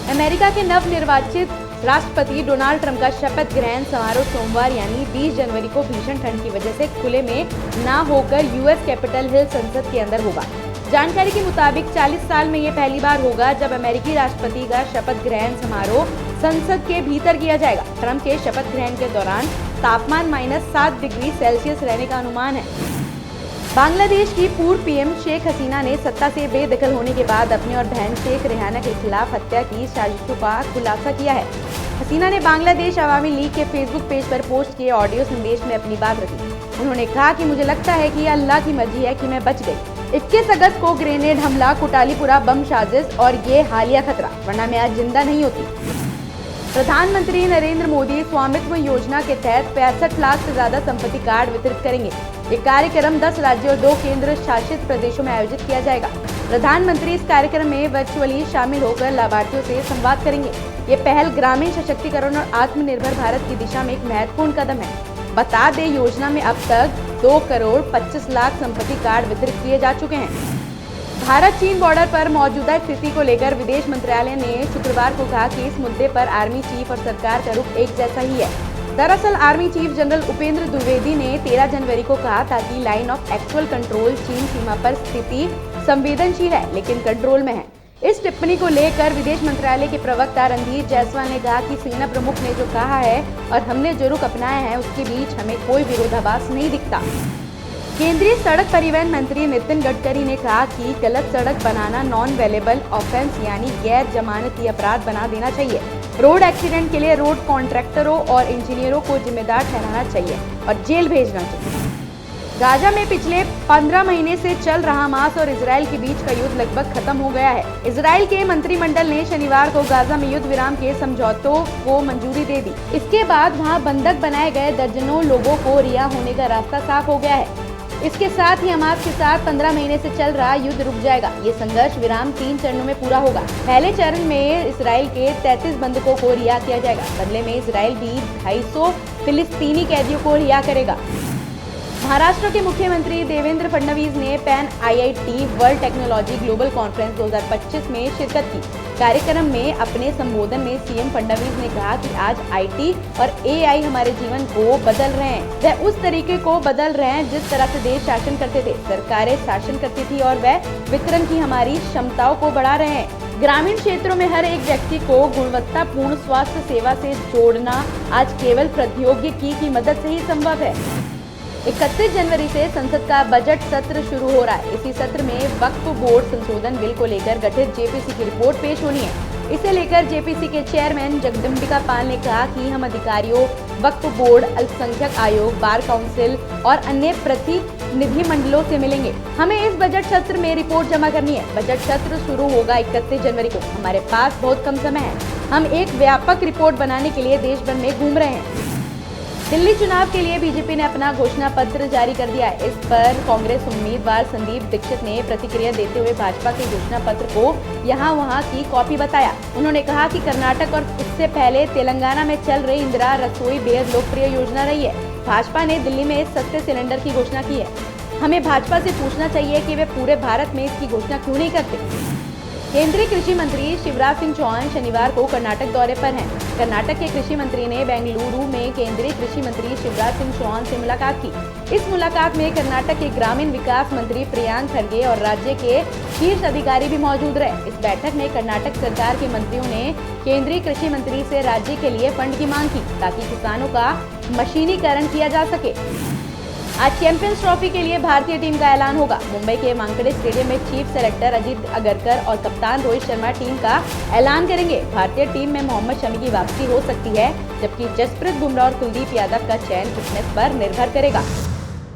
America के नवनिर्वाचित राष्ट्रपति डोनाल्ड ट्रंप का शपथ ग्रहण समारोह सोमवार यानी 20 जनवरी को भीषण ठंड की वजह से खुले में ना होकर यूएस कैपिटल हिल संसद के अंदर होगा। जानकारी के मुताबिक 40 साल में ये पहली बार होगा जब अमेरिकी राष्ट्रपति का शपथ ग्रहण समारोह संसद के भीतर किया जाएगा। ट्रंप के शपथ ग्रहण के दौरान तापमान -7 डिग्री सेल्सियस रहने का अनुमान है। बांग्लादेश की पूर्व पीएम शेख हसीना ने सत्ता से बेदखल होने के बाद अपने और बहन शेख रेहाना के खिलाफ हत्या की साजिशों का खुलासा किया है। हसीना ने बांग्लादेश अवामी लीग के फेसबुक पेज पर पोस्ट किए ऑडियो संदेश में अपनी बात रखी। उन्होंने कहा कि मुझे लगता है कि अल्लाह की मर्जी है कि मैं बच गई। 21 अगस्त को ग्रेनेड हमला, कोटालीपुरा बम साजिश और ये हालिया खतरा, वरना मैं आज जिंदा नहीं होती। प्रधानमंत्री नरेंद्र मोदी स्वामित्व योजना के तहत 65 लाख से ज्यादा संपत्ति कार्ड वितरित करेंगे। ये कार्यक्रम 10 राज्यों और 2 केंद्र शासित प्रदेशों में आयोजित किया जाएगा। प्रधानमंत्री इस कार्यक्रम में वर्चुअली शामिल होकर लाभार्थियों से संवाद करेंगे। ये पहल ग्रामीण सशक्तिकरण और आत्मनिर्भर भारत की दिशा में एक महत्वपूर्ण कदम है। बता दें, योजना में अब तक 2 करोड़ 25 लाख संपत्ति कार्ड वितरित किए जा चुके हैं। भारत चीन बॉर्डर पर मौजूदा स्थिति को लेकर विदेश मंत्रालय ने शुक्रवार को कहा कि इस मुद्दे पर आर्मी चीफ और सरकार का रुख एक जैसा ही है। दरअसल army chief general Upendra Dwivedi ने 13 जनवरी को कहा था कि लाइन ऑफ एक्चुअल कंट्रोल चीन सीमा पर स्थिति संवेदनशील है लेकिन कंट्रोल में है। इस टिप्पणी को लेकर विदेश मंत्रालय के प्रवक्ता रणधीर जायसवाल ने कहा कि सेना प्रमुख ने जो कहा है और हमने जो रुख अपनाया है उसके बीच हमें कोई विरोधाभास नहीं दिखता। केंद्रीय सड़क परिवहन मंत्री नितिन गडकरी ने कहा कि गलत सड़क बनाना नॉन वेलेबल ऑफेंस यानी गैर जमानती अपराध बना देना चाहिए। रोड एक्सीडेंट के लिए रोड कॉन्ट्रैक्टरों और इंजीनियरों को जिम्मेदार ठहराना चाहिए और जेल भेजना चाहिए। गाजा में पिछले 15 महीने से चल रहा हमास और इजराइल के बीच का युद्ध लगभग खत्म हो गया है। इजराइल के मंत्रिमंडल ने शनिवार को गाजा में युद्ध विराम के समझौतों को मंजूरी दे दी। इसके बाद वहां बंधक बनाए गए दर्जनों लोगों को रिहा होने का रास्ता साफ हो गया है। इसके साथ ही हमास के साथ 15 महीने से चल रहा युद्ध रुक जाएगा। ये संघर्ष विराम 3 चरणों में पूरा होगा। पहले चरण में इजराइल के 33 बंधकों को रिहा किया जाएगा। बदले में इजराइल भी 250 फिलिस्तीनी कैदियों को रिहा करेगा। महाराष्ट्र के मुख्यमंत्री देवेंद्र फडणवीस ने pan IIT world technology global conference 2025 में शिरकत की। कार्यक्रम में अपने संबोधन में सीएम फडणवीस ने कहा कि आज आईटी और एआई हमारे जीवन को बदल रहे हैं। वह उस तरीके को बदल रहे हैं जिस तरह से देश शासन करते थे, सरकारें शासन करती थी, और वह वितरण की हमारी क्षमताओं को बढ़ा रहे हैं। ग्रामीण क्षेत्रों में हर एक व्यक्ति को गुणवत्तापूर्ण स्वास्थ्य सेवा से जोड़ना आज केवल प्रौद्योगिकी की मदद से ही संभव है। 31 जनवरी से संसद का बजट सत्र शुरू हो रहा है। इसी सत्र में वक्फ बोर्ड संशोधन बिल को लेकर गठित जेपीसी की रिपोर्ट पेश होनी है। इसे लेकर जेपीसी के चेयरमैन जगदम्बिका पाल ने कहा कि हम अधिकारियों, वक्फ बोर्ड, अल्पसंख्यक आयोग, बार काउंसिल और अन्य प्रतिनिधिमंडलों से मिलेंगे। हमें इस बजट सत्र में रिपोर्ट जमा करनी है। बजट सत्र शुरू होगा 31 जनवरी को। हमारे पास बहुत कम समय है। हम एक व्यापक रिपोर्ट बनाने के लिए देश भर में घूम रहे हैं। दिल्ली चुनाव के लिए बीजेपी ने अपना घोषणा पत्र जारी कर दिया है। इस पर कांग्रेस उम्मीदवार संदीप दीक्षित ने प्रतिक्रिया देते हुए भाजपा के घोषणा पत्र को यहाँ-वहाँ की कॉपी बताया। उन्होंने कहा कि कर्नाटक और उससे पहले तेलंगाना में चल रही इंदिरा रसोई बेहद लोकप्रिय योजना रही है। भाजपा ने दिल्ली में सस्ते सिलेंडर की घोषणा की है। हमें भाजपा से पूछना चाहिए कि वे पूरे भारत में इसकी घोषणा क्यों नहीं करते। केंद्रीय कृषि मंत्री शिवराज सिंह चौहान शनिवार को कर्नाटक दौरे पर हैं। कर्नाटक के कृषि मंत्री ने बेंगलुरु में केंद्रीय कृषि मंत्री शिवराज सिंह चौहान से मुलाकात की। इस मुलाकात में कर्नाटक के ग्रामीण विकास मंत्री प्रियांक खरगे और राज्य के शीर्ष अधिकारी भी मौजूद रहे। इस बैठक में कर्नाटक सरकार के मंत्रियों ने केंद्रीय कृषि मंत्री से राज्य के लिए फंड की मांग की ताकि किसानों का मशीनीकरण किया जा सके। आज चैंपियंस ट्रॉफी के लिए भारतीय टीम का ऐलान होगा। मुंबई के वानखेड़े स्टेडियम में चीफ सेलेक्टर अजीत अगरकर और कप्तान रोहित शर्मा टीम का ऐलान करेंगे। भारतीय टीम में मोहम्मद शमी की वापसी हो सकती है, जबकि जसप्रीत बुमराह और कुलदीप यादव का चयन फिटनेस पर निर्भर करेगा।